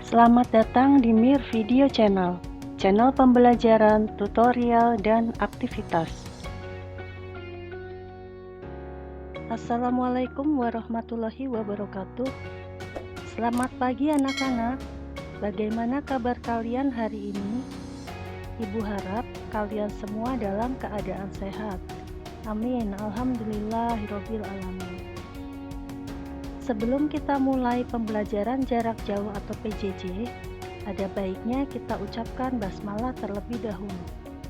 Selamat datang di Mir Video Channel, channel pembelajaran, tutorial, dan aktivitas. Assalamualaikum warahmatullahi wabarakatuh. Selamat pagi anak-anak. Bagaimana kabar kalian hari ini? Ibu harap kalian semua dalam keadaan sehat. Amin. Alhamdulillahirabbil alamin. Sebelum kita mulai pembelajaran jarak jauh atau PJJ, ada baiknya kita ucapkan basmalah terlebih dahulu.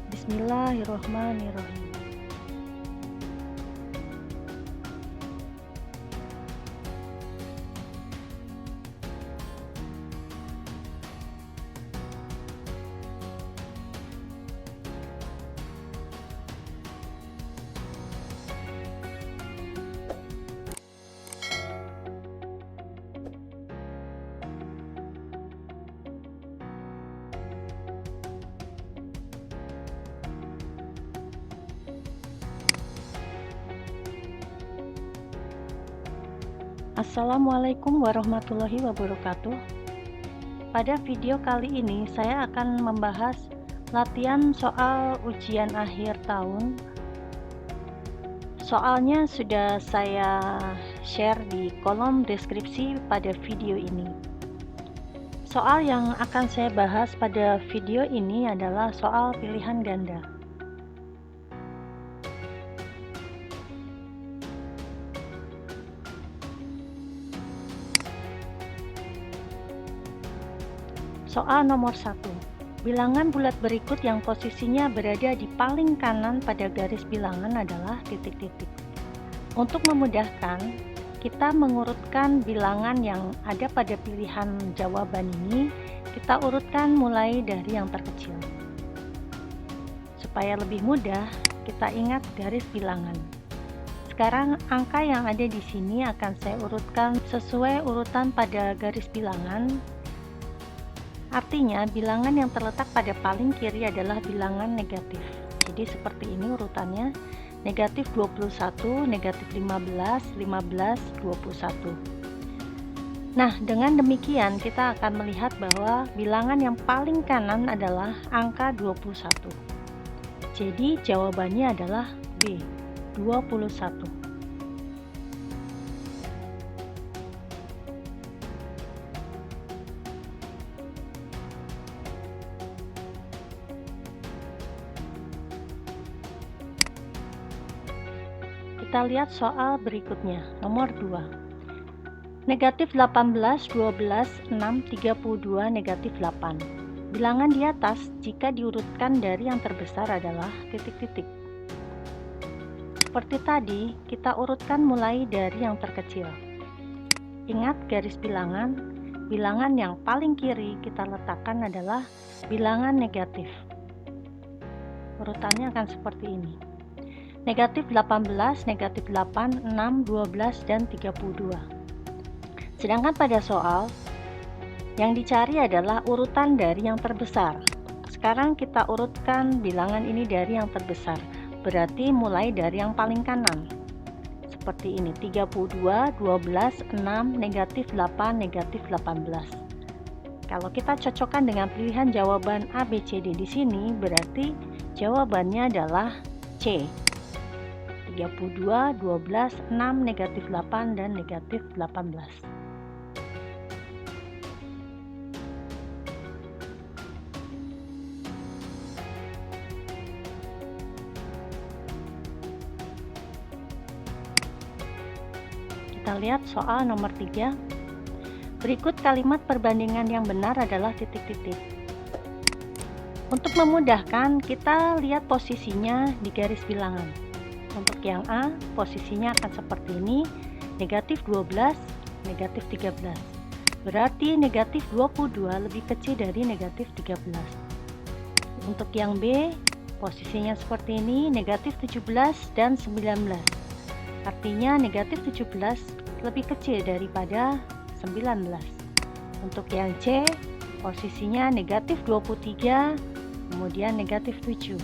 Bismillahirrahmanirrahim. Assalamualaikum warahmatullahi wabarakatuh. Pada video kali ini saya akan membahas latihan soal ujian akhir tahun. Soalnya sudah saya share di kolom deskripsi pada video ini. Soal yang akan saya bahas pada video ini adalah soal pilihan ganda. Soal nomor 1. Bilangan bulat berikut yang posisinya berada di paling kanan pada garis bilangan adalah titik-titik. Untuk memudahkan, kita mengurutkan bilangan yang ada pada pilihan jawaban ini, kita urutkan mulai dari yang terkecil. Supaya lebih mudah, kita ingat garis bilangan. Sekarang angka yang ada di sini akan saya urutkan sesuai urutan pada garis bilangan. Artinya, bilangan yang terletak pada paling kiri adalah bilangan negatif. Jadi seperti ini urutannya, negatif 21, negatif 15, 15, 21. Nah, dengan demikian kita akan melihat bahwa bilangan yang paling kanan adalah angka 21. Jadi jawabannya adalah B, 21. Kita lihat soal berikutnya, nomor 2. Negatif 18, 12, 6, 32, negatif 8. Bilangan di atas jika diurutkan dari yang terbesar adalah titik-titik. Seperti tadi, kita urutkan mulai dari yang terkecil. Ingat garis bilangan, bilangan yang paling kiri kita letakkan adalah bilangan negatif. Urutannya akan seperti ini. Negatif 18, negatif 8, 6, 12, dan 32. Sedangkan pada soal, yang dicari adalah urutan dari yang terbesar. Sekarang kita urutkan bilangan ini dari yang terbesar, berarti mulai dari yang paling kanan. Seperti ini, 32, 12, 6, negatif 8, negatif 18. Kalau kita cocokkan dengan pilihan jawaban A, B, C, D di sini, berarti jawabannya adalah C. 32, 12, 6, negatif 8, dan negatif 18. Kita lihat soal nomor 3. Berikut kalimat perbandingan yang benar adalah titik-titik. Untuk memudahkan, kita lihat posisinya di garis bilangan. Untuk yang A, posisinya akan seperti ini, negatif 12, negatif 13. Berarti negatif 22 lebih kecil dari negatif 13. Untuk yang B, posisinya seperti ini, negatif 17 dan 19. Artinya negatif 17 lebih kecil daripada 19. Untuk yang C, posisinya negatif 23, kemudian negatif 7.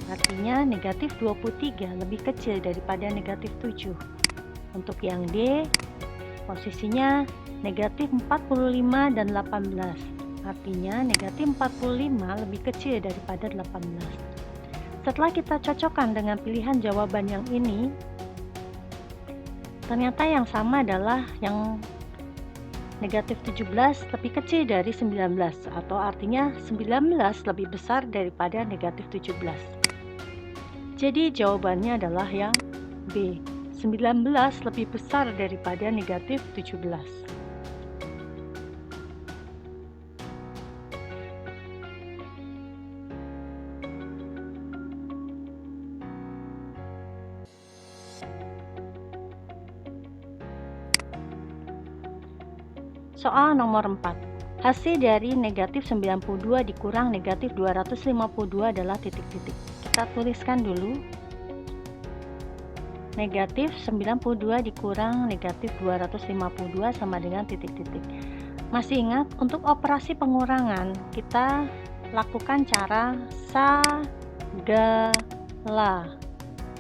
Artinya negatif 23 lebih kecil daripada negatif 7. Untuk yang D, posisinya negatif 45 dan 18. Artinya negatif 45 lebih kecil daripada 18. Setelah kita cocokkan dengan pilihan jawaban yang ini, ternyata yang sama adalah yang negatif 17 lebih kecil dari 19, atau artinya 19 lebih besar daripada negatif 17. Jadi jawabannya adalah yang B, 19 lebih besar daripada negatif 17. Soal nomor 4. Hasil dari negatif 92 dikurang negatif 252 adalah titik-titik. Kita tuliskan dulu. Negatif 92 dikurang negatif 252 sama dengan titik-titik. Masih ingat, untuk operasi pengurangan kita lakukan cara sagala.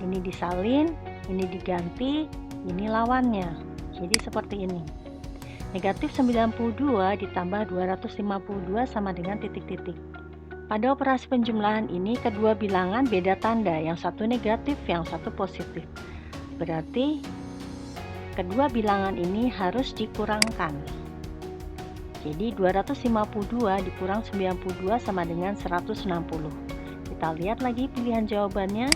Ini disalin, ini diganti, ini lawannya. Jadi seperti ini. Negatif 92 ditambah 252 sama dengan titik-titik. Pada operasi penjumlahan ini kedua bilangan beda tanda, yang satu negatif, yang satu positif. Berarti kedua bilangan ini harus dikurangkan. Jadi 252 dikurang 92 sama dengan 160. Kita lihat lagi pilihan jawabannya.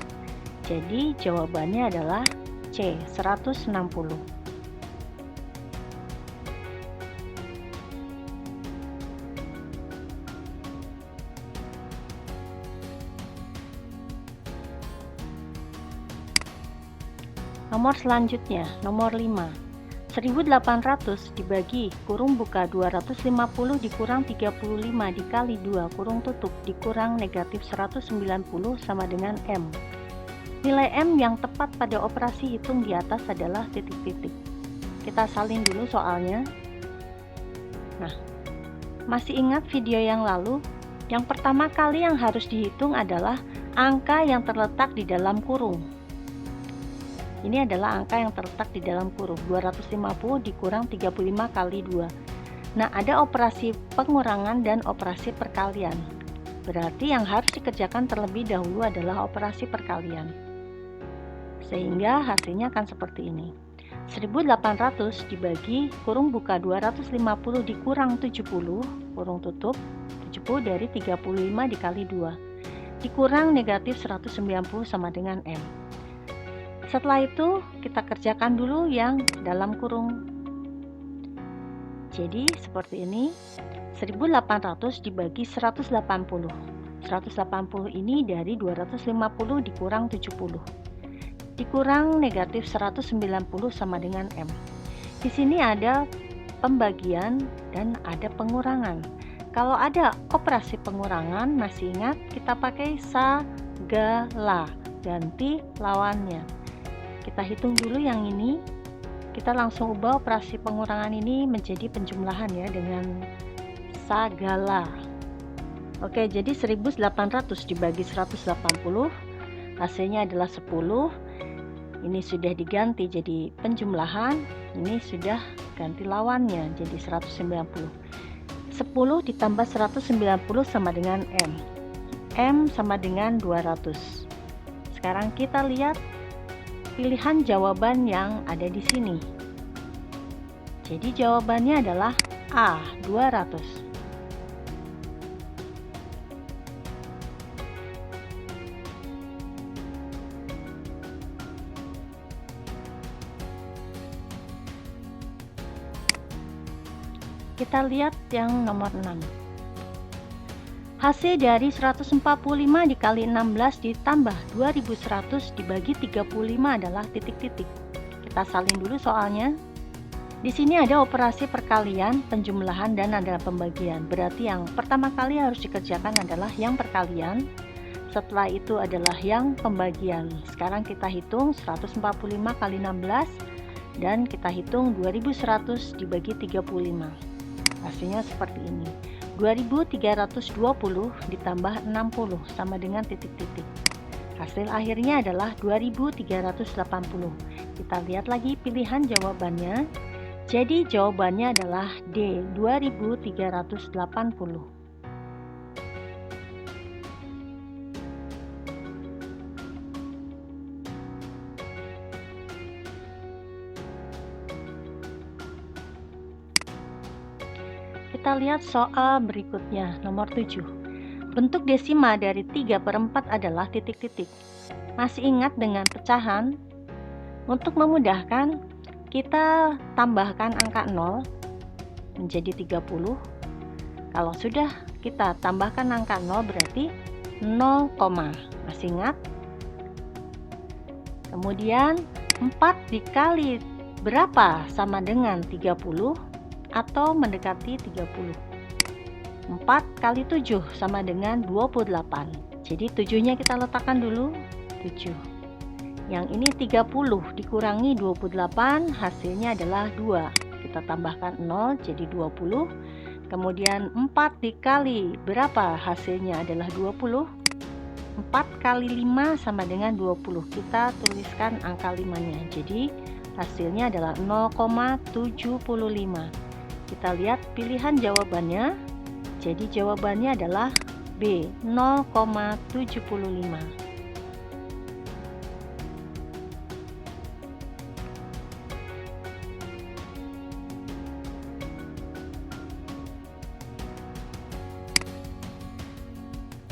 Jadi jawabannya adalah C, 160. Nomor selanjutnya, nomor 5. 1800 dibagi kurung buka 250 dikurang 35 dikali 2 kurung tutup dikurang negatif 190 sama dengan M. Nilai M yang tepat pada operasi hitung di atas adalah titik-titik. Kita salin dulu soalnya. Nah, masih ingat video yang lalu? Yang pertama kali yang harus dihitung adalah angka yang terletak di dalam kurung. Ini adalah angka yang terletak di dalam kurung, 250 dikurang 35 kali 2. Nah, ada operasi pengurangan dan operasi perkalian. Berarti yang harus dikerjakan terlebih dahulu adalah operasi perkalian. Sehingga hasilnya akan seperti ini. 1800 dibagi kurung buka 250 dikurang 70, kurung tutup, 70 dari 35 dikali 2. Dikurang negatif 190 sama dengan M. Setelah itu kita kerjakan dulu yang dalam kurung. Jadi seperti ini, 1800 dibagi 180. 180 ini dari 250 dikurang 70. Dikurang negatif 190 sama dengan M. Di sini ada pembagian dan ada pengurangan. Kalau ada operasi pengurangan, masih ingat kita pakai sagala, ganti lawannya. Kita hitung dulu yang ini. Kita langsung ubah operasi pengurangan ini menjadi penjumlahan ya dengan sagala. Oke, jadi 1800 dibagi 180 hasilnya adalah 10. Ini sudah diganti jadi penjumlahan, ini sudah ganti lawannya jadi 190. 10 ditambah 190 sama dengan M. M sama dengan 200. Sekarang kita lihat pilihan jawaban yang ada di sini. Jadi jawabannya adalah A, 200. Kita lihat yang nomor 6. Hasil dari 145 dikali 16 ditambah 2100 dibagi 35 adalah titik-titik. Kita salin dulu soalnya. Di sini ada operasi perkalian, penjumlahan, dan ada pembagian. Berarti yang pertama kali harus dikerjakan adalah yang perkalian. Setelah itu adalah yang pembagian. Sekarang kita hitung 145 kali 16 dan kita hitung 2100 dibagi 35. Hasilnya seperti ini. 2320 ditambah 60 sama dengan titik-titik. Hasil akhirnya adalah 2380. Kita lihat lagi pilihan jawabannya. Jadi jawabannya adalah D, 2380. Kita lihat soal berikutnya, nomor 7. Bentuk desima dari 3/4 adalah titik-titik. Masih ingat dengan pecahan? Untuk memudahkan, kita tambahkan angka 0 menjadi 30. Kalau sudah kita tambahkan angka 0 berarti 0, masih ingat? Kemudian 4 dikali berapa sama dengan 30 atau mendekati 30. 4 kali 7 sama dengan 28. Jadi 7-nya kita letakkan dulu, 7. Yang ini 30 dikurangi 28, hasilnya adalah 2. Kita tambahkan 0 jadi 20. Kemudian 4 dikali berapa, hasilnya adalah 20. 4 kali 5 sama dengan 20. Kita tuliskan angka 5-nya. Jadi hasilnya adalah 0,75. Kita lihat pilihan jawabannya. Jadi jawabannya adalah B, 0,75.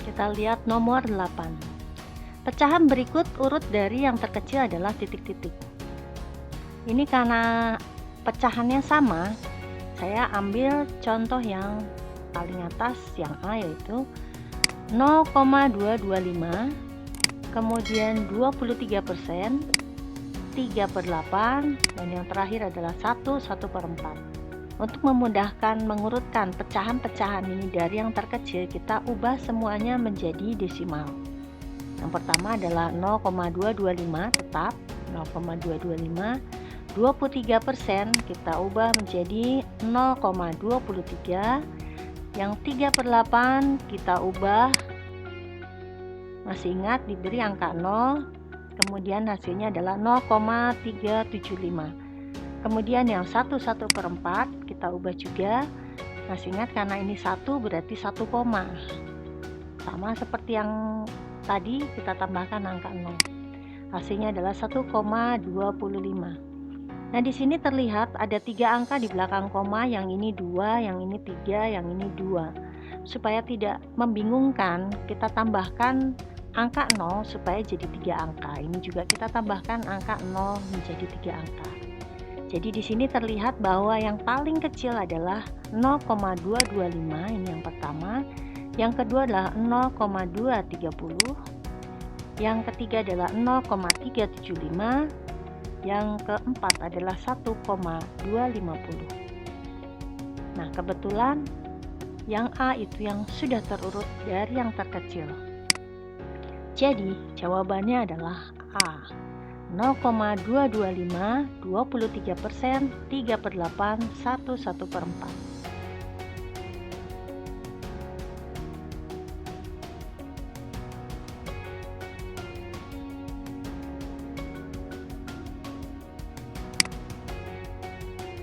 Kita lihat nomor 8. Pecahan berikut urut dari yang terkecil adalah titik-titik. Ini karena pecahannya sama, saya ambil contoh yang paling atas, yang A, yaitu 0,225, kemudian 23%, 3/8, dan yang terakhir adalah 1/4. Untuk memudahkan mengurutkan pecahan-pecahan ini dari yang terkecil, kita ubah semuanya menjadi desimal. Yang pertama adalah 0,225, tetap 0,225. 23% kita ubah menjadi 0,23. Yang 3/8 kita ubah, masih ingat diberi angka 0, kemudian hasilnya adalah 0,375. Kemudian yang 1/4 kita ubah juga, masih ingat karena ini 1 berarti 1 koma. Sama seperti yang tadi, kita tambahkan angka 0. Hasilnya adalah 1,25. Nah, di sini terlihat ada 3 angka di belakang koma, yang ini 2, yang ini 3, yang ini 2. Supaya tidak membingungkan, kita tambahkan angka 0 supaya jadi 3 angka. Ini juga kita tambahkan angka 0 menjadi 3 angka. Jadi di sini terlihat bahwa yang paling kecil adalah 0,225, ini yang pertama. Yang kedua adalah 0,230. Yang ketiga adalah 0,375. Yang keempat adalah 1,250. Nah, kebetulan yang A itu yang sudah terurut dari yang terkecil. Jadi jawabannya adalah A, 0,225, 23%, 3/8, 1/4.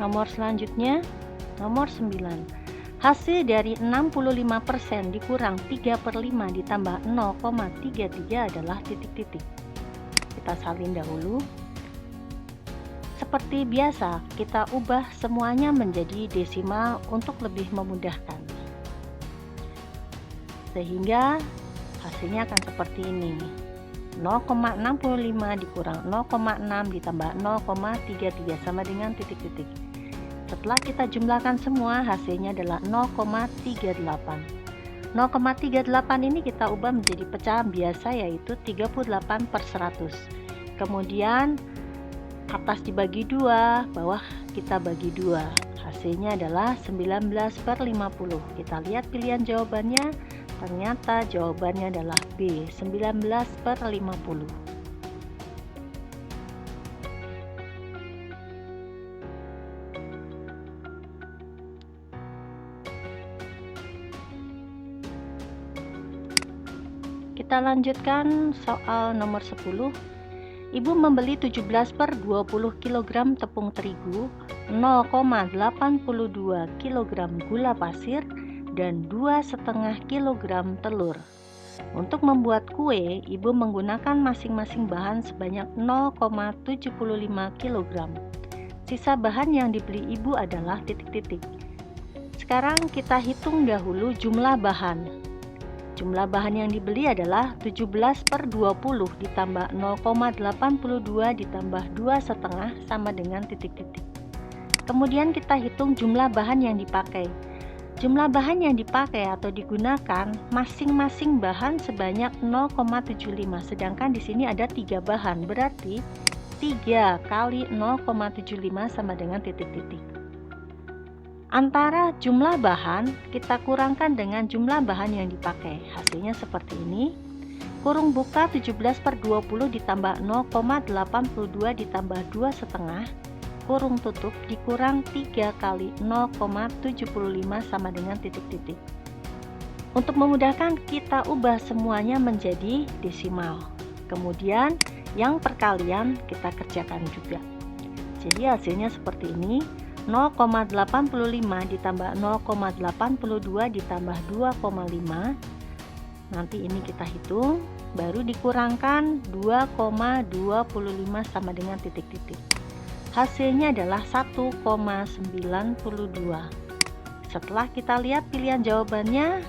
Nomor selanjutnya, nomor 9. Hasil dari 65% dikurang 3/5 ditambah 0,33 adalah titik-titik. Kita salin dahulu. Seperti biasa, kita ubah semuanya menjadi desimal untuk lebih memudahkan. Sehingga hasilnya akan seperti ini. 0,65 dikurang 0,6 ditambah 0,33 sama dengan titik-titik. Setelah kita jumlahkan semua, hasilnya adalah 0,38. 0,38 ini kita ubah menjadi pecahan biasa, yaitu 38/100. Kemudian atas dibagi 2, bawah kita bagi 2. Hasilnya adalah 19/50. Kita lihat pilihan jawabannya. Ternyata jawabannya adalah B, 19/50. Kita lanjutkan soal nomor 10. Ibu membeli 17/20 kg tepung terigu, 0,82 kg gula pasir, dan 2,5 kg telur. Untuk membuat kue, Ibu menggunakan masing-masing bahan sebanyak 0,75 kg. Sisa bahan yang dibeli Ibu adalah titik-titik. Sekarang kita hitung dahulu jumlah bahan. Jumlah bahan yang dibeli adalah 17/20 ditambah 0,82 ditambah 2,5 sama dengan titik-titik. Kemudian kita hitung jumlah bahan yang dipakai. Jumlah bahan yang dipakai atau digunakan masing-masing bahan sebanyak 0,75, sedangkan di sini ada 3 bahan, berarti 3 kali 0,75 sama dengan titik-titik. Antara jumlah bahan kita kurangkan dengan jumlah bahan yang dipakai, hasilnya seperti ini. Kurung buka 17/20 ditambah 0,82 ditambah 2,5, kurung tutup dikurang 3 kali 0,75 sama dengan titik-titik. Untuk memudahkan, kita ubah semuanya menjadi desimal. Kemudian yang perkalian kita kerjakan juga. Jadi hasilnya seperti ini. 0,85 ditambah 0,82 ditambah 2,5. Nanti ini kita hitung, baru dikurangkan 2,25 sama dengan titik-titik. Hasilnya adalah 1,92. Setelah kita lihat pilihan jawabannya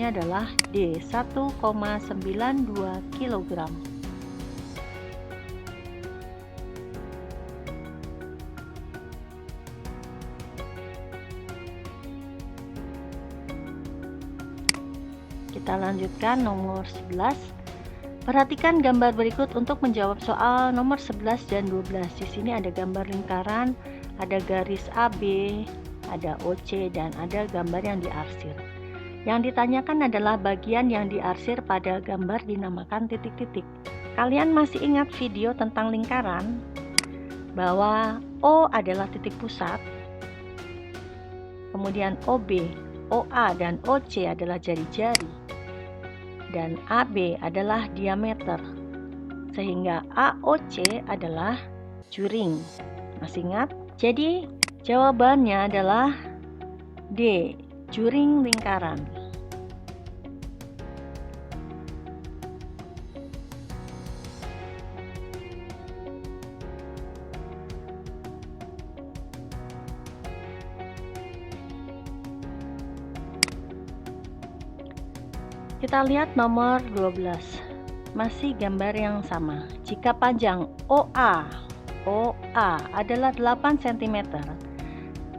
adalah D, 1,92 kg. Kita lanjutkan nomor 11. Perhatikan gambar berikut untuk menjawab soal nomor 11 dan 12. Di sini ada gambar lingkaran, ada garis AB, ada OC, dan ada gambar yang diarsir. Yang ditanyakan adalah bagian yang diarsir pada gambar dinamakan titik-titik. Kalian masih ingat video tentang lingkaran? Bahwa O adalah titik pusat, kemudian OB, OA, dan OC adalah jari-jari, dan AB adalah diameter, sehingga AOC adalah juring. Masih ingat? Jadi jawabannya adalah D, juring lingkaran. Kita lihat nomor 12. Masih gambar yang sama. Jika panjang OA adalah 8 cm,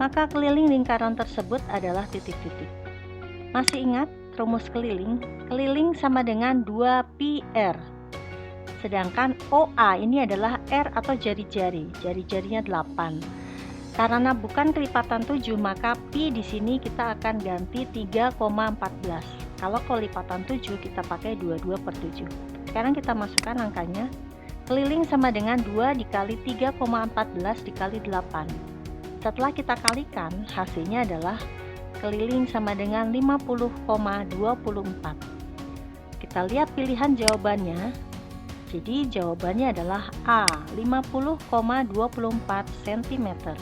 maka keliling lingkaran tersebut adalah titik-titik. Masih ingat rumus keliling? Keliling sama dengan 2πr. Sedangkan OA ini adalah R atau jari-jari. Jari-jarinya 8. Karena bukan kelipatan 7, maka pi di sini kita akan ganti 3,14. Kalau kelipatan 7 kita pakai 22/7. Sekarang kita masukkan angkanya. Keliling sama dengan 2 dikali 3,14 dikali 8. Setelah kita kalikan, hasilnya adalah keliling sama dengan 50,24. Kita lihat pilihan jawabannya. Jadi jawabannya adalah A, 50,24 cm.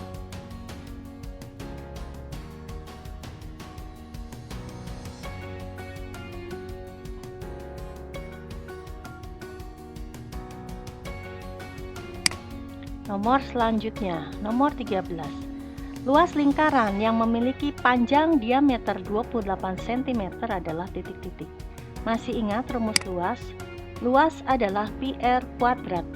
Nomor selanjutnya, nomor 13. Luas lingkaran yang memiliki panjang diameter 28 cm adalah titik-titik. Masih ingat rumus luas? Luas adalah πr kuadrat.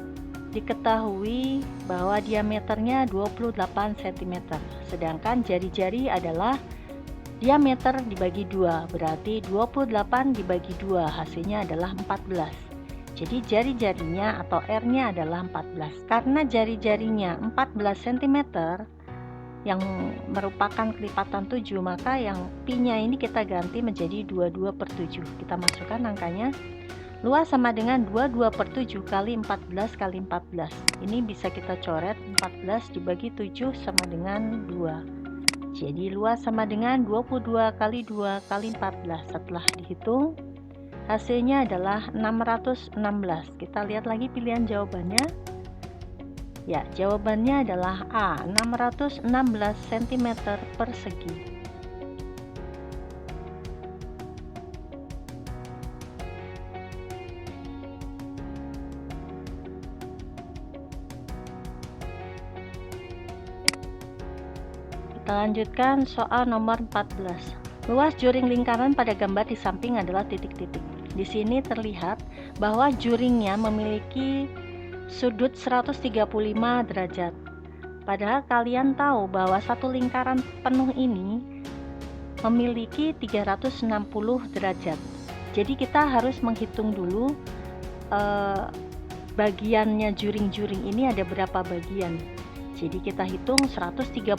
Diketahui bahwa diameternya 28 cm, sedangkan jari-jari adalah diameter dibagi 2, berarti 28 dibagi 2, hasilnya adalah 14. Jadi jari-jarinya atau R-nya adalah 14. Karena jari-jarinya 14 cm yang merupakan kelipatan 7, maka yang pi-nya ini kita ganti menjadi 22/7. Kita masukkan angkanya. Luas sama dengan 22/7 kali 14 kali 14. Ini bisa kita coret, 14 dibagi 7 sama dengan 2. Jadi luas sama dengan 22 kali 2 kali 14. Setelah dihitung, Hasilnya adalah 616. Kita lihat lagi pilihan jawabannya. Ya, jawabannya adalah A, 616 cm persegi. Kita lanjutkan soal nomor 14. Luas juring lingkaran pada gambar di samping adalah titik-titik. Di sini terlihat bahwa juringnya memiliki sudut 135 derajat. Padahal kalian tahu bahwa satu lingkaran penuh ini memiliki 360 derajat. Jadi kita harus menghitung dulu bagiannya juring-juring ini ada berapa bagian. Jadi kita hitung 135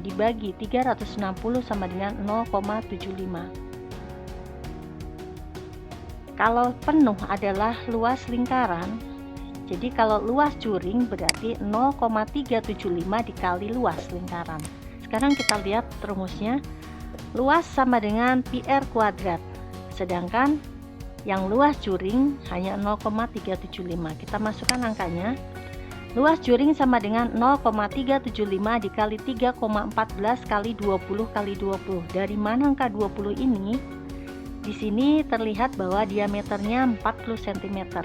dibagi 360 sama dengan 0,75. Kalau penuh adalah luas lingkaran, jadi kalau luas juring berarti 0,375 dikali luas lingkaran. Sekarang kita lihat rumusnya. Luas sama dengan PR kuadrat, sedangkan yang luas juring hanya 0,375. Kita masukkan angkanya. Luas juring sama dengan 0,375 dikali 3,14 kali 20 kali 20. Dari mana angka 20 ini? Di sini terlihat bahwa diameternya 40 cm.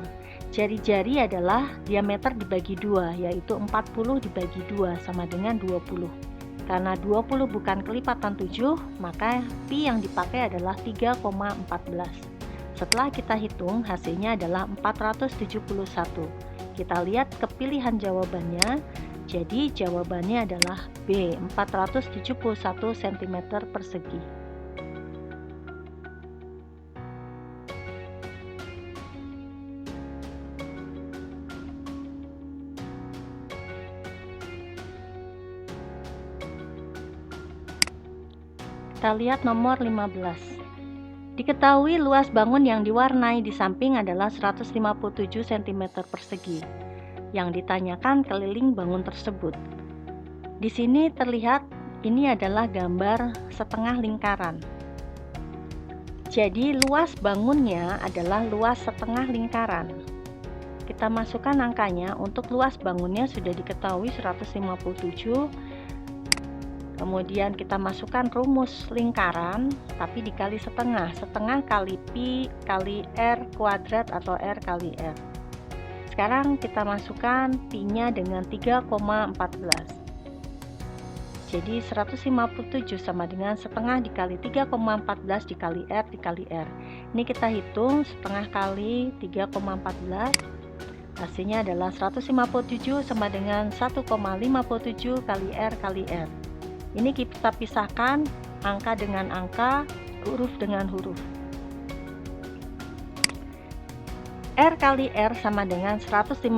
Jari-jari adalah diameter dibagi 2, yaitu 40 dibagi 2 sama dengan 20. Karena 20 bukan kelipatan 7, maka pi yang dipakai adalah 3,14. Setelah kita hitung, hasilnya adalah 471. Kita lihat kepilihan jawabannya. Jadi jawabannya adalah B, 471 cm persegi. Kita lihat nomor 15. Diketahui luas bangun yang diwarnai di samping adalah 157 cm persegi. Yang ditanyakan keliling bangun tersebut. Di sini terlihat ini adalah gambar setengah lingkaran. Jadi luas bangunnya adalah luas setengah lingkaran. Kita masukkan angkanya. Untuk luas bangunnya sudah diketahui 157. Kemudian kita masukkan rumus lingkaran, tapi dikali setengah. Setengah kali pi kali r kuadrat atau r kali r. Sekarang kita masukkan pi-nya dengan 3,14. Jadi 157 sama dengan setengah dikali 3,14 dikali r dikali r. Ini kita hitung setengah kali 3,14. Hasilnya adalah 157 sama dengan 1,57 kali r kali r. Ini kita pisahkan angka dengan angka, huruf dengan huruf. R kali R sama dengan 157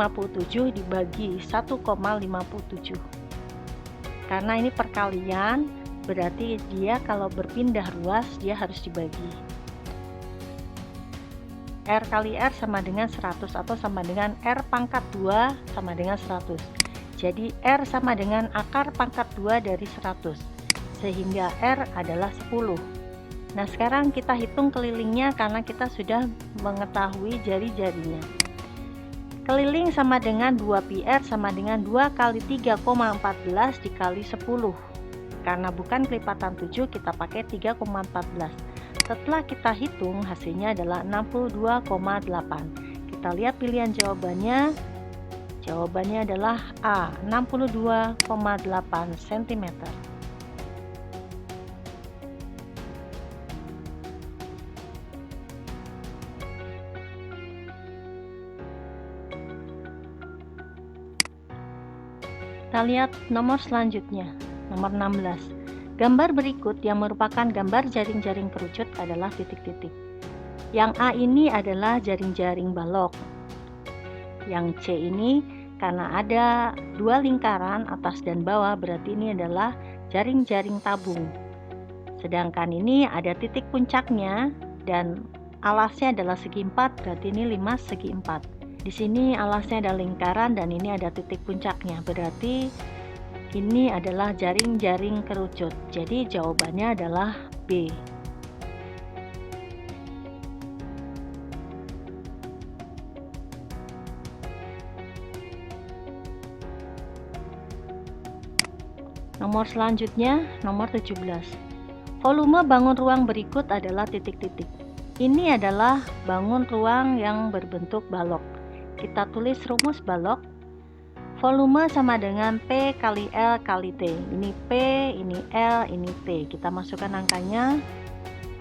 dibagi 1,57. Karena ini perkalian, berarti dia kalau berpindah ruas dia harus dibagi. R kali R sama dengan 100 atau sama dengan R pangkat 2 sama dengan 100. Jadi R sama dengan akar pangkat 2 dari 100, sehingga R adalah 10. Nah sekarang kita hitung kelilingnya karena kita sudah mengetahui jari-jarinya. Keliling sama dengan 2πr sama dengan 2 kali 3,14 dikali 10. Karena bukan kelipatan 7 kita pakai 3,14. Setelah kita hitung hasilnya adalah 62,8. Kita lihat pilihan jawabannya. Jawabannya adalah A, 62,8 cm. Kita lihat nomor selanjutnya, nomor 16. Gambar berikut yang merupakan gambar jaring-jaring kerucut adalah titik-titik. Yang A ini adalah jaring-jaring balok. Yang C ini karena ada dua lingkaran atas dan bawah, berarti ini adalah jaring-jaring tabung. Sedangkan ini ada titik puncaknya dan alasnya adalah segi 4, berarti ini 5 segi 4. Di sini alasnya ada lingkaran dan ini ada titik puncaknya, berarti ini adalah jaring-jaring kerucut. Jadi jawabannya adalah B. Nomor selanjutnya, nomor 17. Volume bangun ruang berikut adalah titik-titik. Ini adalah bangun ruang yang berbentuk balok. Kita tulis rumus balok. Volume sama dengan P kali L kali T. Ini P, ini L, ini T. Kita masukkan angkanya.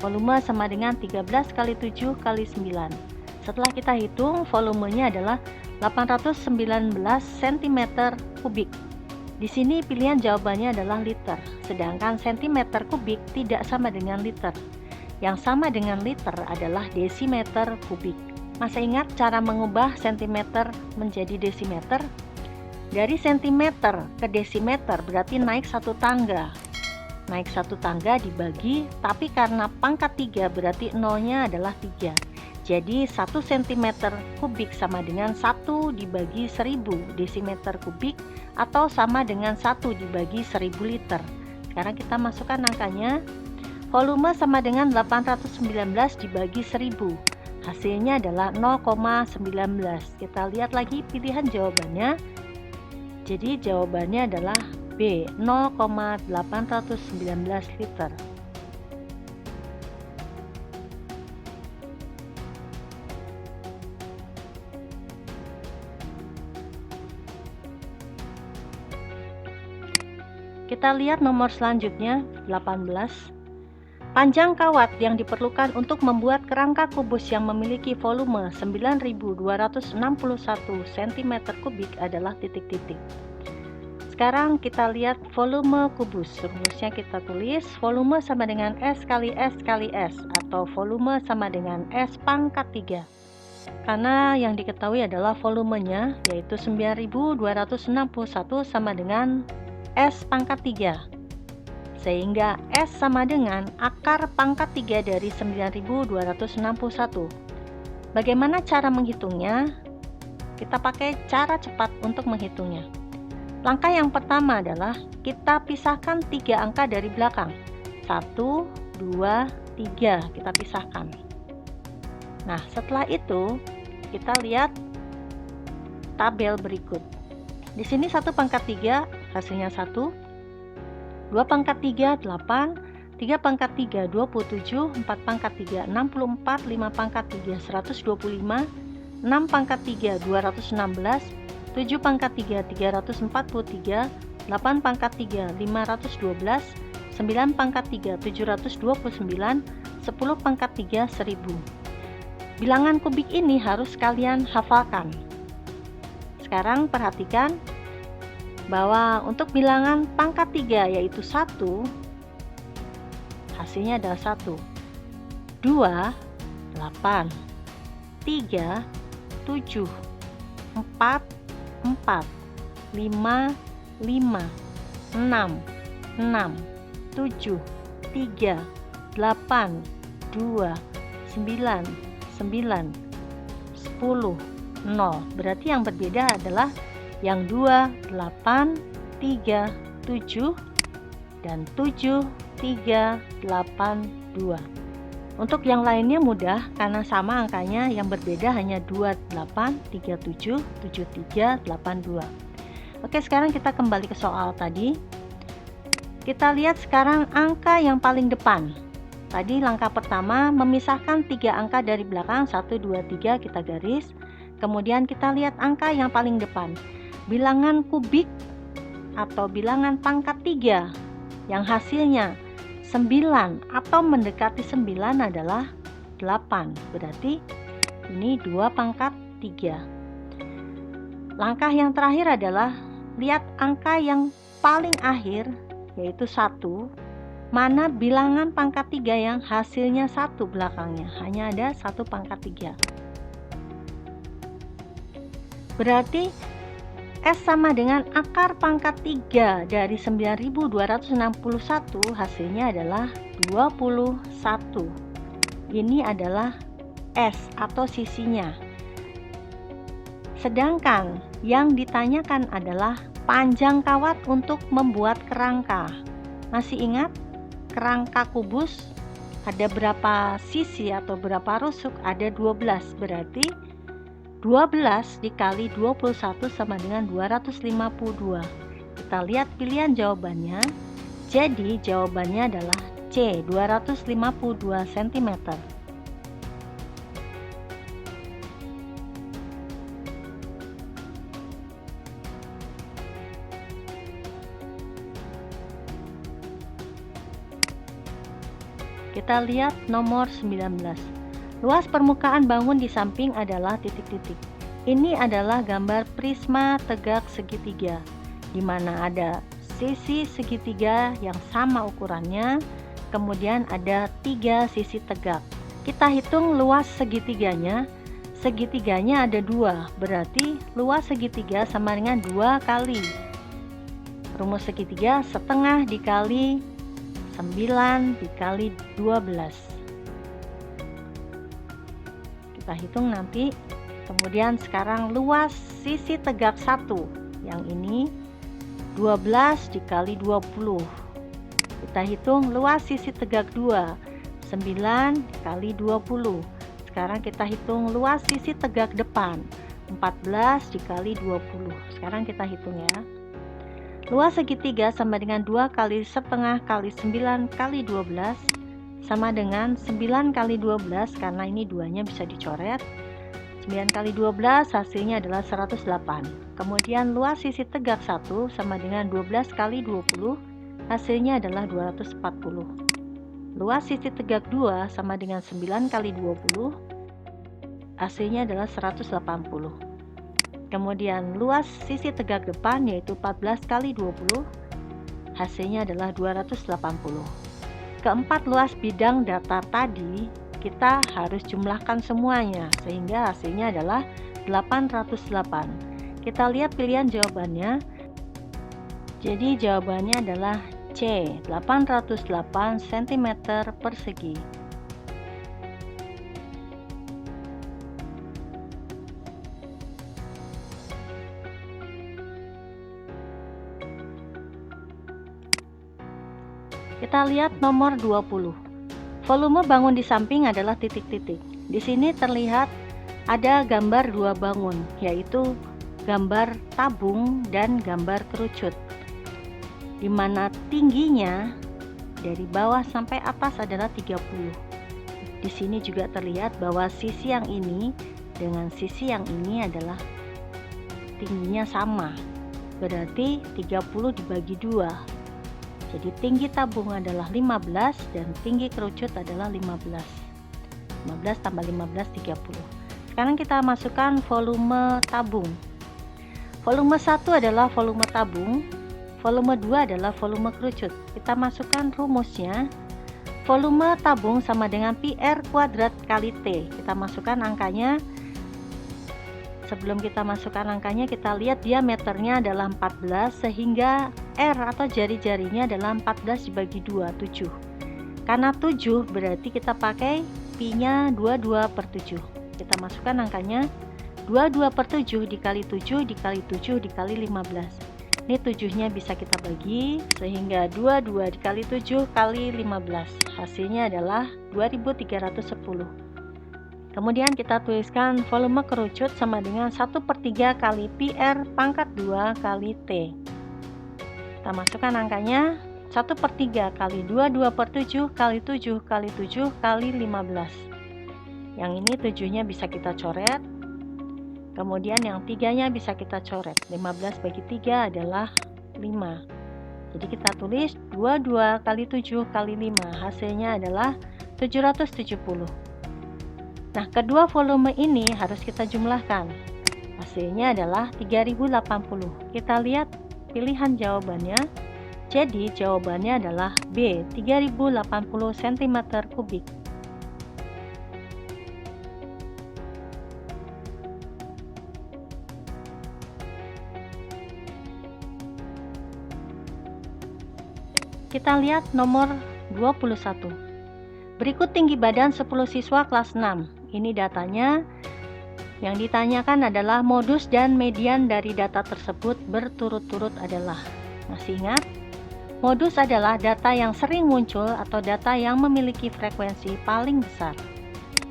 Volume sama dengan 13 kali 7 kali 9. Setelah kita hitung, volumenya adalah 819 cm kubik. Di sini pilihan jawabannya adalah liter, sedangkan cm kubik tidak sama dengan liter. Yang sama dengan liter adalah desimeter kubik. Masih ingat cara mengubah cm menjadi desimeter? Dari cm ke desimeter berarti naik satu tangga. Naik satu tangga dibagi, tapi karena pangkat 3 berarti nolnya adalah 3. Jadi 1 cm kubik sama dengan 1 dibagi 1000 desimeter kubik, atau sama dengan 1 dibagi 1000 liter. Sekarang kita masukkan angkanya. Volume sama dengan 819 dibagi 1000. Hasilnya adalah 0,19. Kita lihat lagi pilihan jawabannya. Jadi jawabannya adalah B, 0,819 liter. Kita lihat nomor selanjutnya, 18. Panjang kawat yang diperlukan untuk membuat kerangka kubus yang memiliki volume 9261 cm3 adalah titik-titik. Sekarang kita lihat volume kubus. Rumusnya kita tulis, volume sama dengan S kali S kali S, atau volume sama dengan S pangkat 3. Karena yang diketahui adalah volumenya, yaitu 9261 sama dengan S pangkat 3. Sehingga S sama dengan akar pangkat 3 dari 9261. Bagaimana cara menghitungnya? Kita pakai cara cepat untuk menghitungnya. Langkah yang pertama adalah kita pisahkan 3 angka dari belakang. 1, 2, 3. Kita pisahkan. Nah, setelah itu kita lihat tabel berikut. Di sini 1 pangkat 3 hasilnya 1. 2 pangkat 3, 8, 3 pangkat 3, 27, 4 pangkat 3, 64, 5 pangkat 3, 125, 6 pangkat 3, 216, 7 pangkat 3, 343, 8 pangkat 3, 512, 9 pangkat 3, 729, 10 pangkat 3, 1000. Bilangan kubik ini harus kalian hafalkan. Sekarang perhatikan bahwa untuk bilangan pangkat 3 yaitu 1, hasilnya adalah 1, 2, 8, 3, 7, 4, 4, 5, 5, 6, 6, 7, 3, 8, 2, 9, 9, 10, 0. Berarti yang berbeda adalah yang 2, 8, 3, 7, dan 7, 3, 8, 2. Untuk yang lainnya mudah karena sama angkanya, yang berbeda hanya 28, 37, 73, 82. Oke, sekarang kita kembali ke soal tadi. Kita lihat sekarang angka yang paling depan. Tadi langkah pertama memisahkan 3 angka dari belakang, 1, 2, 3 kita garis. Kemudian kita lihat angka yang paling depan. Bilangan kubik atau bilangan pangkat 3 yang hasilnya 9 atau mendekati 9 adalah 8. Berarti ini 2 pangkat 3. Langkah yang terakhir adalah lihat angka yang paling akhir yaitu 1. Mana bilangan pangkat 3 yang hasilnya 1 belakangnya, hanya ada 1 pangkat 3. Berarti S sama dengan akar pangkat 3 dari 9261, hasilnya adalah 21. Ini adalah S atau sisinya. Sedangkan yang ditanyakan adalah panjang kawat untuk membuat kerangka. Masih ingat kerangka kubus ada berapa sisi atau berapa rusuk? Ada 12, berarti 12 dikali 21 sama dengan 252. kita lihat pilihan jawabannya. Jadi jawabannya adalah C, 252 cm. Kita lihat nomor 19. Luas permukaan bangun di samping adalah titik-titik. Ini adalah gambar prisma tegak segitiga, di mana ada sisi segitiga yang sama ukurannya, kemudian ada 3 sisi tegak. Kita hitung luas segitiganya. Segitiganya ada 2, berarti luas segitiga sama dengan 2 kali rumus segitiga setengah dikali 9 dikali 12. Kita hitung nanti. Kemudian sekarang luas sisi tegak 1, yang ini 12 dikali 20. Kita hitung luas sisi tegak 2, 9 dikali 20. Sekarang kita hitung luas sisi tegak depan, 14 dikali 20. Sekarang kita hitung ya. Luas segitiga sama dengan 2 kali setengah kali 9 kali 12 sama dengan 9 kali 12, karena ini duanya bisa dicoret. 9 kali 12 hasilnya adalah 108. Kemudian luas sisi tegak 1 sama dengan 12 kali 20, hasilnya adalah 240. Luas sisi tegak 2 sama dengan 9 kali 20, hasilnya adalah 180. Kemudian luas sisi tegak depan yaitu 14 kali 20, hasilnya adalah 280. Keempat luas bidang data tadi kita harus jumlahkan semuanya, sehingga hasilnya adalah 808. Kita lihat pilihan jawabannya. Jadi jawabannya adalah C, 808 cm persegi. Kita lihat nomor 20. Volume bangun di samping adalah titik-titik. Di sini terlihat ada gambar 2 bangun, yaitu gambar tabung dan gambar kerucut, di mana tingginya dari bawah sampai atas adalah 30. Di sini juga terlihat bahwa sisi yang ini dengan sisi yang ini adalah tingginya sama, berarti 30 dibagi 2. Jadi tinggi tabung adalah 15 dan tinggi kerucut adalah 15. 15 tambah 15, 30. Sekarang kita masukkan volume tabung. Volume 1 adalah volume tabung, volume 2 adalah volume kerucut. Kita masukkan rumusnya. Volume tabung sama dengan pi R kuadrat kali T. Kita masukkan angkanya. Sebelum kita masukkan angkanya, kita lihat diameternya adalah 14, sehingga R atau jari-jarinya adalah 14 dibagi 2, 7. Karena 7 berarti kita pakai pi nya 22/7. Kita masukkan angkanya. 22/7 dikali 7 dikali 7 dikali 15. Ini 7-nya bisa kita bagi, sehingga 22 dikali 7 kali 15. Hasilnya adalah 2310. Kemudian kita tuliskan volume kerucut sama dengan 1/3 kali pi R pangkat 2 kali T. Kita masukkan angkanya. 1/3 kali 22/7 kali 7 kali 7 kali 15. Yang ini 7-nya bisa kita coret. Kemudian yang 3-nya bisa kita coret. 15 bagi 3 adalah 5. Jadi kita tulis 22 kali 7 kali 5. Hasilnya adalah 770. Nah, kedua volume ini harus kita jumlahkan. Hasilnya adalah 3080. Kita lihat pilihan jawabannya. Jadi jawabannya adalah B, 3080 cm3. Kita lihat nomor 21. Berikut tinggi badan 10 siswa kelas 6. Ini datanya. Yang ditanyakan adalah modus dan median dari data tersebut berturut-turut adalah. Masih ingat? Modus adalah data yang sering muncul atau data yang memiliki frekuensi paling besar.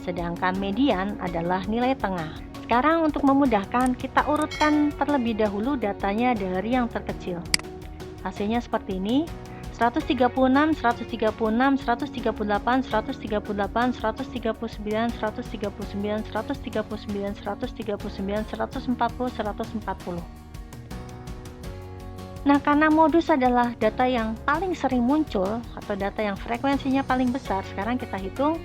Sedangkan median adalah nilai tengah. Sekarang untuk memudahkan, kita urutkan terlebih dahulu datanya dari yang terkecil. Hasilnya seperti ini. 136, 136, 138, 138, 139, 139, 139, 139, 140, 140. Nah, karena modus adalah data yang paling sering muncul atau data yang frekuensinya paling besar, sekarang kita hitung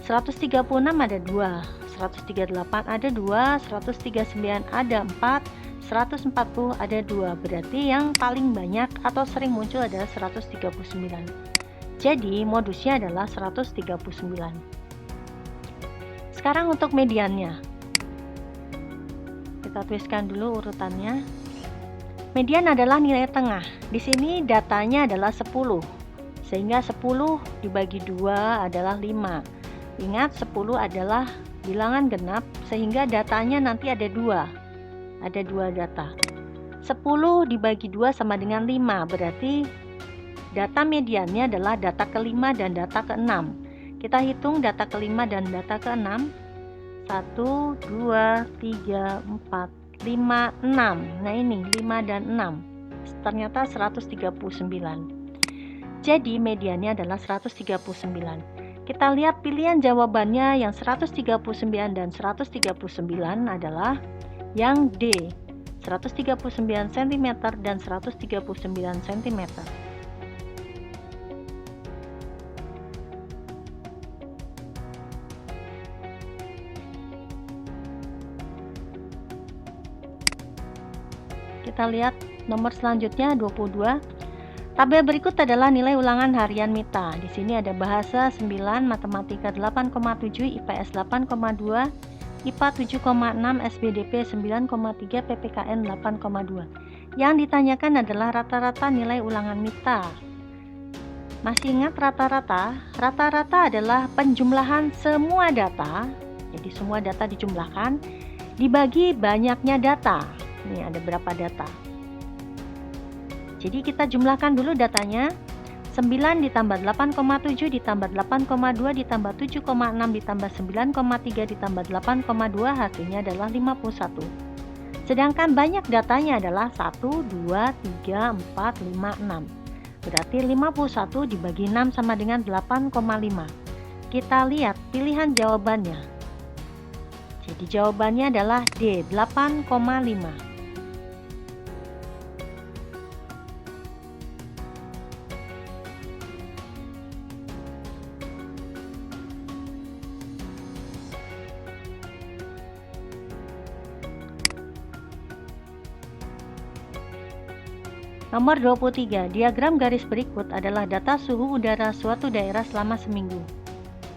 136 ada 2, 138 ada 2, 139 ada 4, 140 ada 2. Berarti yang paling banyak atau sering muncul adalah 139. Jadi modusnya adalah 139. Sekarang untuk mediannya. Kita tuliskan dulu urutannya. Median adalah nilai tengah. Di sini datanya adalah 10. Sehingga 10 dibagi 2 adalah 5. Ingat 10 adalah bilangan genap sehingga datanya nanti ada 2. Ada 2 data. 10 dibagi 2 sama dengan 5. Berarti data mediannya adalah data ke-5 dan data ke-6. Kita hitung data ke-5 dan data ke-6. 1, 2, 3, 4, 5, 6. Nah ini 5 dan 6. Ternyata 139. Jadi mediannya adalah 139. Kita lihat pilihan jawabannya yang 139 dan 139 adalah yang D. 139 cm dan 139 cm. Kita lihat nomor selanjutnya 22. Tabel berikut adalah nilai ulangan harian Mita. Di sini ada bahasa 9, matematika 8,7, IPS 8,2, IPA 7,6, SBDP 9,3, PPKN 8,2. Yang ditanyakan adalah rata-rata nilai ulangan Mita. Masih ingat rata-rata? Rata-rata adalah penjumlahan semua data. Jadi semua data dijumlahkan dibagi banyaknya data. Ini ada berapa data. Jadi kita jumlahkan dulu datanya. 9 ditambah 8,7 ditambah 8,2 ditambah 7,6 ditambah 9,3 ditambah 8,2 hasilnya adalah 51. Sedangkan banyak datanya adalah 1, 2, 3, 4, 5, 6. Berarti 51 dibagi 6 sama dengan 8,5. Kita lihat pilihan jawabannya. Jadi jawabannya adalah D, 8,5. Nomor 23, diagram garis berikut adalah data suhu udara suatu daerah selama seminggu.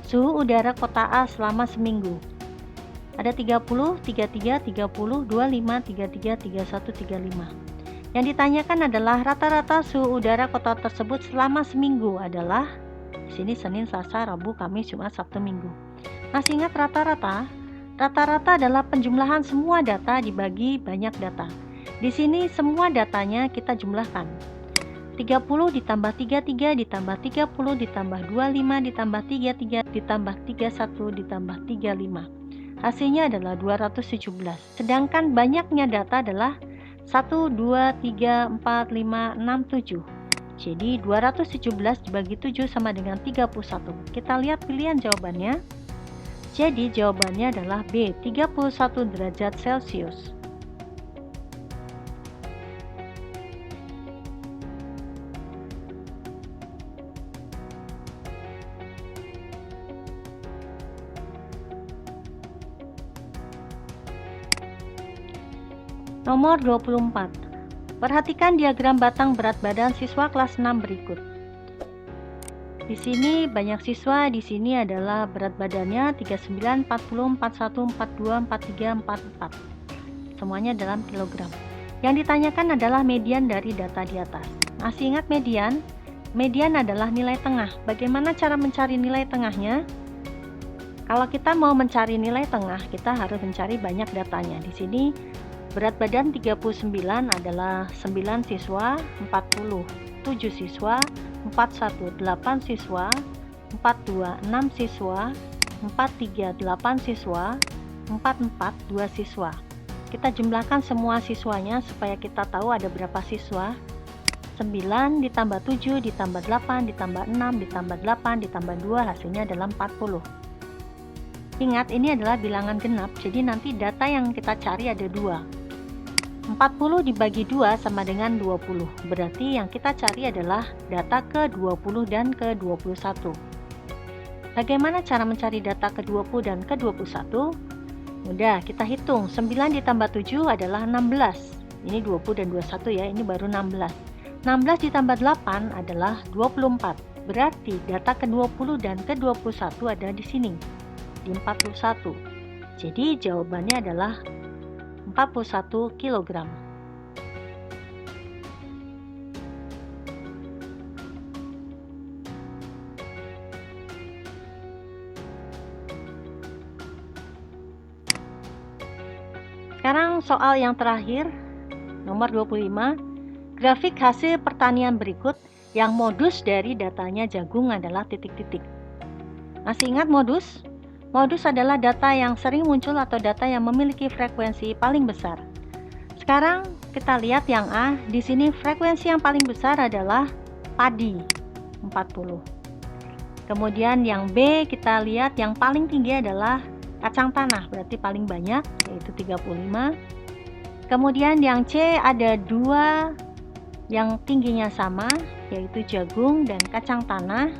Suhu udara kota A selama seminggu. Ada 30, 33, 30, 25, 33, 31, 35. Yang ditanyakan adalah rata-rata suhu udara kota tersebut selama seminggu adalah di sini Senin, Selasa, Rabu, Kamis, Jumat, Sabtu, Minggu. Masih ingat rata-rata? Rata-rata adalah penjumlahan semua data dibagi banyak data. Di sini semua datanya kita jumlahkan. 30 ditambah 33 ditambah 30 ditambah 25 ditambah 33 ditambah 31 ditambah 35. Hasilnya adalah 217. Sedangkan banyaknya data adalah 1, 2, 3, 4, 5, 6, 7. Jadi 217 dibagi 7 sama dengan 31. Kita lihat pilihan jawabannya. Jadi jawabannya adalah B, 31 derajat Celcius. Nomor 24. Perhatikan diagram batang berat badan siswa kelas 6 berikut. Di sini banyak siswa, di sini adalah berat badannya 39, 40, 41, 42, 43, 44. Semuanya dalam kilogram. Yang ditanyakan adalah median dari data di atas. Masih ingat median? Median adalah nilai tengah. Bagaimana cara mencari nilai tengahnya? Kalau kita mau mencari nilai tengah, kita harus mencari banyak datanya. Di sini berat badan 39 adalah 9 siswa, 40, 7 siswa, 41, 8 siswa, 42, 6 siswa, 43, 8 siswa, 44, 2 siswa. Kita jumlahkan semua siswanya supaya kita tahu ada berapa siswa. 9 ditambah 7 ditambah 8 ditambah 6 ditambah 8 ditambah 2 hasilnya adalah 40. Ingat, ini adalah bilangan genap, jadi nanti data yang kita cari ada 2. 40 dibagi 2 sama dengan 20. Berarti yang kita cari adalah data ke-20 dan ke-21. Bagaimana cara mencari data ke-20 dan ke-21? Mudah, kita hitung. 9 ditambah 7 adalah 16. Ini 20 dan 21 ya, ini baru 16. 16 ditambah 8 adalah 24. Berarti data ke-20 dan ke-21 ada di sini, di 41. Jadi jawabannya adalah 41 kg. Sekarang soal yang terakhir, nomor 25. Grafik hasil pertanian berikut yang modus dari datanya jagung adalah titik-titik. Masih ingat modus? Modus adalah data yang sering muncul atau data yang memiliki frekuensi paling besar. Sekarang kita lihat yang A. Di sini frekuensi yang paling besar adalah padi, 40. Kemudian yang B, kita lihat yang paling tinggi adalah kacang tanah, berarti paling banyak, yaitu 35. Kemudian yang C ada 2 yang tingginya sama, yaitu jagung dan kacang tanah,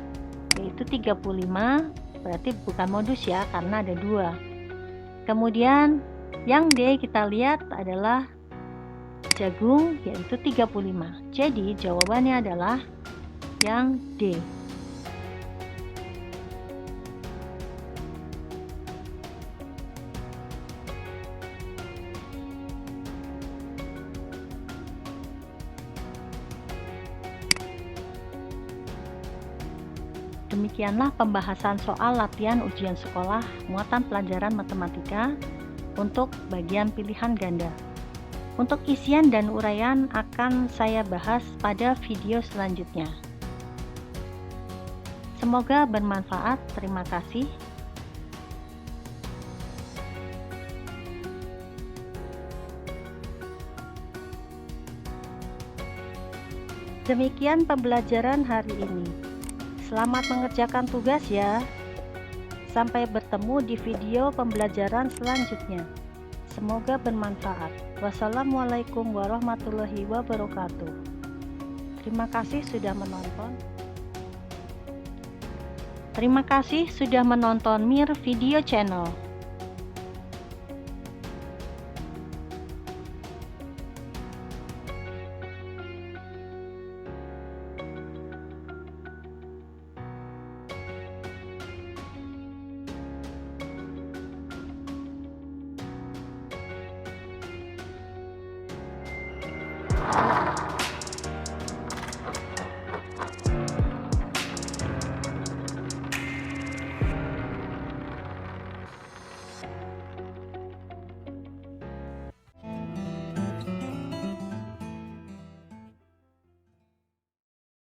yaitu 35. Berarti bukan modus ya, karena ada 2. Kemudian yang D kita lihat adalah jagung, yaitu 35. Jadi jawabannya adalah yang D. Demikianlah pembahasan soal latihan ujian sekolah muatan pelajaran matematika untuk bagian pilihan ganda. Untuk isian dan uraian akan saya bahas pada video selanjutnya. Semoga bermanfaat. Terima kasih. Demikian pembelajaran hari ini. Selamat mengerjakan tugas ya. Sampai bertemu di video pembelajaran selanjutnya. Semoga bermanfaat. Wassalamualaikum warahmatullahi wabarakatuh. Terima kasih sudah menonton. Terima kasih sudah menonton Mir Video Channel.